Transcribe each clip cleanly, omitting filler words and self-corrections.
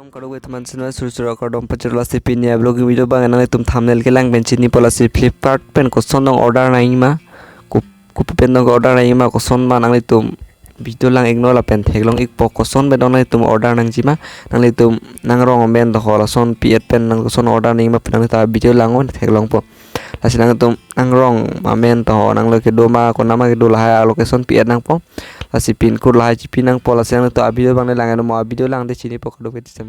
Kadom kado with mansina surcura kadom pacirla si pin ya blog video bang nang itum thumbnail ke lang benci ni pola si Flipkart pen ko son dong order na ima ku pen dong order na ima ko son ma nang itum video lang ignore la pen theglong ik po ko son be dong nang itum order nang jima nang itum nang rong men do hola son piet pen nang son order na ima pen nang ta video lang on theglong po lasi nang itum nang rong ma men to nang lo ke do ma ko nama ke do la location piet nang po lasi pin kur la ji pin nang po lasi nang to video bang lang no ma video lang de chini po kado ke tisam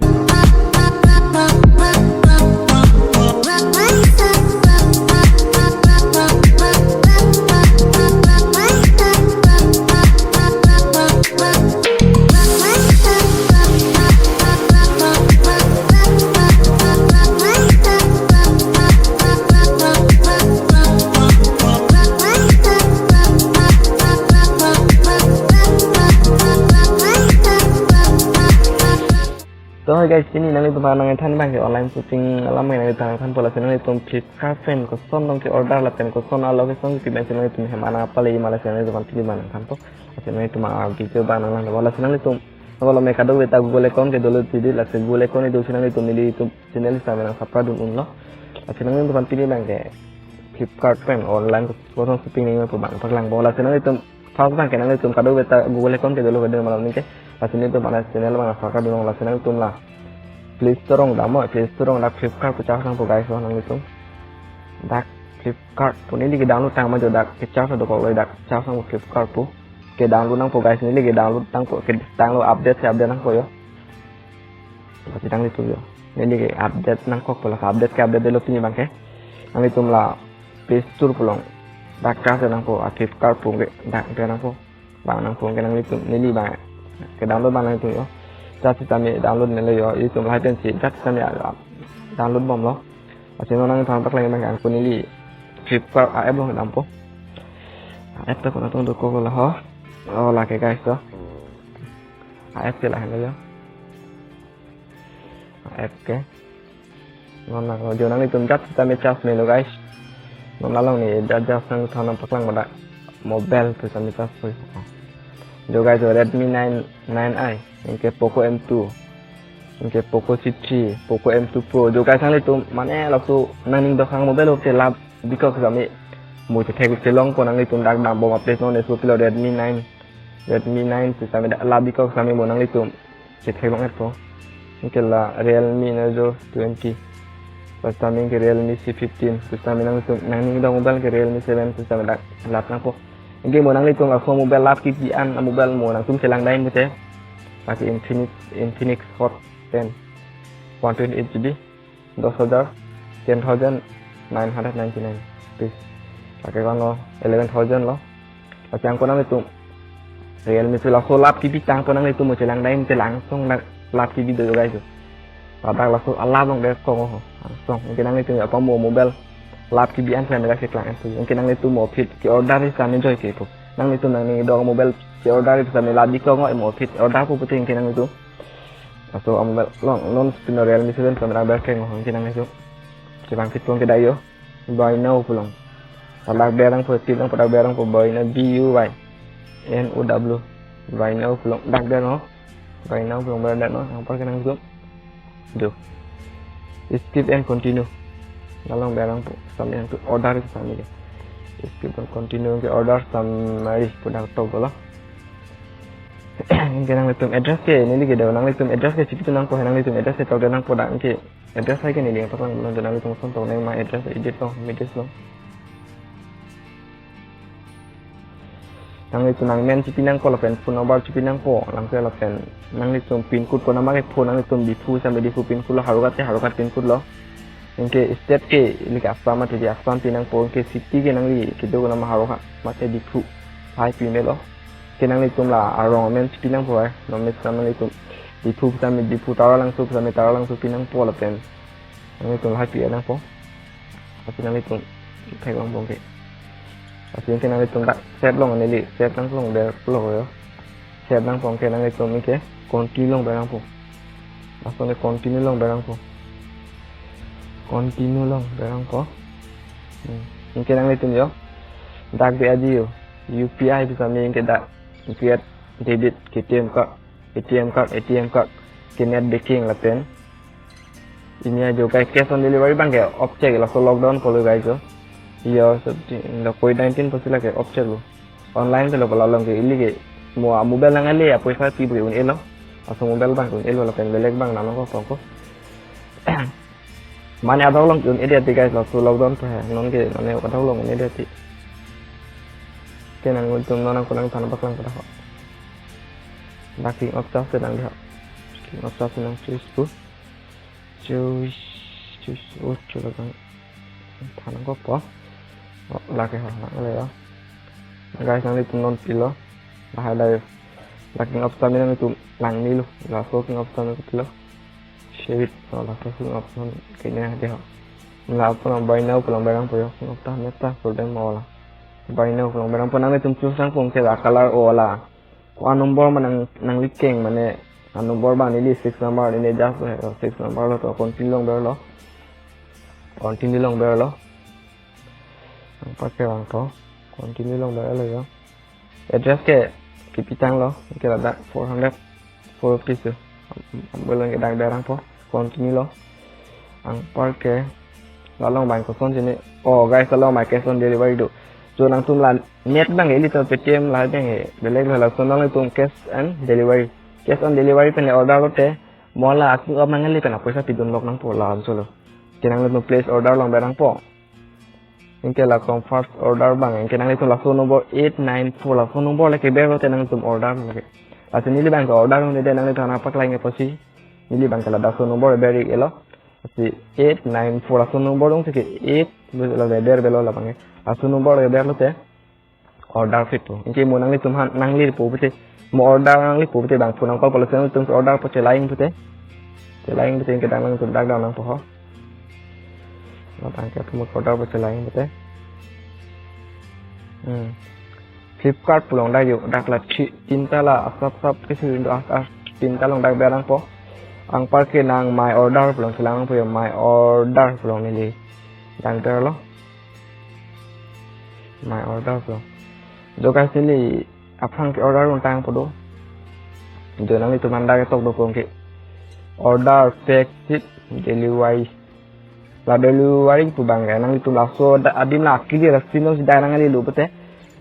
So guys, ini nanti teman-teman than bang ke online shopping alam yang nanti than pola senang itu Flipkart pen koson dong ke order lah pen koson alo ke son tiba senang itu mana apa lagi malah senang itu pilih mana kan to senang itu mah gitu bang nang pola senang itu kalau mereka do beta Google account ke dulu jadi lah Google account itu senang itu milih itu channel sama nang subscribe dulu lo senang itu pilih bang ke Flipkart pen online koson shopping ini apa bang perlang pola senang itu first bang ke nang itu kado beta Google account ke dulu beda malam ni ke Lasin itu mana channel mana fakar dong lasin itu lah Play Store damo Play Store dak Flipkart pecah sang po guys nang itu dak Flipkart pun ini ke download tang maju dak pecah do ko dak pecah sang Flipkart po ke download nang po guys ini ke download tang po ke download update nang po yo pasti tang itu yo ini ke update nang ko pola update ke update lo pini bang ke nang itu lah Play Store pulong dak pecah nang po Flipkart po ke dak nang po bang nang po ke nang itu ini bang ke download mana itu yo jadi kami download nilai yo itu mulai pensi jadi kami download bom lo masih nang tanpa lagi bang aku nili Flipkart AF lo nampo AF tu kalau tunggu kau lah ho oh lah ke guys to AF ke lah yo AF ke non lah kalau jangan itu jadi kami cas menu guys non lalang ni jadi sang tanam paklang pada mobile tu kami cas tu जो guys Redmi 9i इनके Poco M2 इनके Poco C3 Poco M2 Pro जो guys sang itu mana lalu tu nang do khang mobile oke lab because kami mau cek celong ko nang itu dak dam bom update non itu kilo Redmi 9 tu kami dak lab because kami mau nang itu cek celong itu ini lah Realme Narzo 20 pas kami ke Realme C15 terus kami nang itu nang do mobile ke Realme 7 terus kami dak lab nang ko Ini mau nang itu nggak mobile lap kipian mobile mau nang selang lain gitu ya pakai Infinix Hot 10 128 GB 10,999 please pakai kan lo 11,000 lo pakai yang nang itu Realme itu langsung lap kipi tang nang itu mau selang lain langsung lap kipi dulu guys pada langsung alam dong deh kok langsung mungkin nang itu nggak mau mobile lap kibian saya mereka kelang itu mungkin nang itu mau fit ke order itu kami joy gitu nang itu nang ini dong mobile ke order itu kami lagi kok nggak mau fit order aku penting mungkin nang itu atau mobile non spinner Realme 7 kamera berkeng mungkin nang itu kita fit pun kita yo buy now pulang pada berang putih lang pada berang po buy na BUY NOW buy now pulang dak dan no buy now pulang berada no yang pakai nang itu do skip and continue Dalam barang sampai yang order itu sampai deh. Kita continue ke order sampai punya toko lah. Ini nang litum address ke ini kita nang litum address ke situ nang ko nang litum address ke tahu nang produk ke address lagi ni dia apa nang nang litum son tahu nang my address edit lo medis lo. Nang litum nang men situ nang ko la pen phone number situ nang ko nang ke la pen nang litum pin code ko nama ke phone nang litum difu sampai difu pin code lo harukat pin code lo. Inkeh state ke ini ke apa mati di asam pinang po ke city ke nang li kita guna maharoha mati di fu hai pinang lo ke nang li tum la arong men pinang po nom nang li tum di fu sampai di fu tara langsung sampai tara langsung pinang po la pen nang li tum hai pinang po tapi nang li tum kai long bong ke tapi ke nang li tum tak set long ni li set langsung der lo yo set nang po ke nang li tum ke continue long barang po langsung ke continue long barang po continue long barang ko mungkin nang itu yo dak be aja yo UPI bisa main ke dak create debit ATM card net banking là tên ini aja guys cash on delivery bang kayak objek lah so lockdown kalau guys yo iya là COVID-19 pasti là kayak objek lo online tuh lo kalau long kayak ini kayak mau mobile lang ali apa sih tipe un elo atau mobile bang un elo lah pen belek bang nama ko mana ada long un elo guys lah so lockdown tuh non kayak mana ada long un elo ti kenang untung non aku nang tanah baklang pada kok backing of stuff sedang dia backing of stuff sedang Facebook cuy coba kan tanah kok po là cái hoạt động này đó guys năng đi tụi non pilo là hai đây là cái option này tụi lằng đi luôn là số cái option này pilo share là số cái option cái này đi học là option buy now pulang barang po yung option neta golden mall là buy now pulang barang po nang itong susang kung kaya color o la kung anong number man nang liking man eh anong number ba nili 6 number ini just 6 number lo to continue long ber lo pakai bang to continue long ber lo yo address ke kipitang lo ke ada 400 rupees yo ambil ke dag darang po continue lo ang pakai long bang ko son sini oh guys kalau my cash on delivery do so langsung lah net bang ini to ptm lah bang belek lah langsung lang itu cash on delivery pen order lo te mola aku mangali pen apa sa pidun lok nang po la so lo kinang lo place order long barang po Ingke la first order bang, ingke nang itu langsung nomor 894 langsung nomor lagi baru tenang itu order lagi. Langsung ini bang order nang dia nang itu apa lagi posisi. Ini bang kalau langsung nomor beri elo. Pasti 894 langsung nomor dong sih 8 lo ber belo lah bang. Langsung nomor ber lo teh order itu. Ingke mau nang itu nang li pu putih. Mau order nang li pu putih bang. Punang kalau polisi itu order putih lain putih. Lain putih ingke nang itu dag nang poho. Tangkap semua order putih lain betul. Flipkart pulang dah yuk, dah lah cinta lah asap ke sini cinta long dah barang po. Ang parkir nang my order pulang silang po yung my order pulang nili. Dang ter lo. My order pulang. Do guys nili apang ke order long tang po do. Do nang itu manda ke tok do pulang ke order fixed delivery. La delivery pu bang nang itu laso adim la kili rasino si darang ali lu bete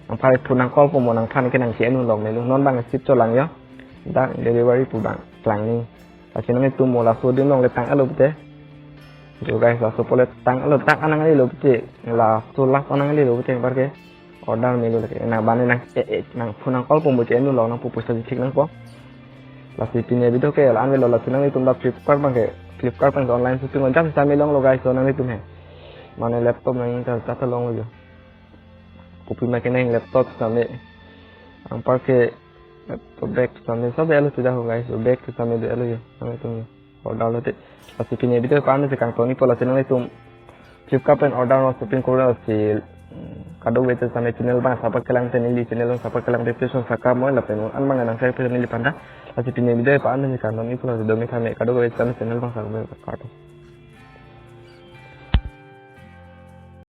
ang pare punang call po mo nang kan kenang si anu long nelu non bang sip to lang yo da delivery pu bang lang ni kasi nang itu mo laso dim long letang alu bete jo guys laso po letang alu tak anang ali lu bete la so la anang ali lu bete barke order melu lagi na bane nang punang call po mo je anu long nang pupus tik nang po la si pinya video ke la an velo la sinang itu ndak Flipkart bang ke Flipkart pang online shopping on jam sampai long lo guys so nang itu me mana laptop nang ta long lo kopi makin nang laptop sampai ang parke laptop back sampai सब एलो सुधा हो guys back sampai एलो yo sampai itu order lo te pasti punya video kan se kang toni pola channel itu Flipkart pen order no shopping kora si kado wete sampai channel bang support kelang channel lo support kelang description saka mo la pen an bang nang saya channel panda pasti punya video kan se kang toni pola do me kame kado wete sampai channel bang sa karto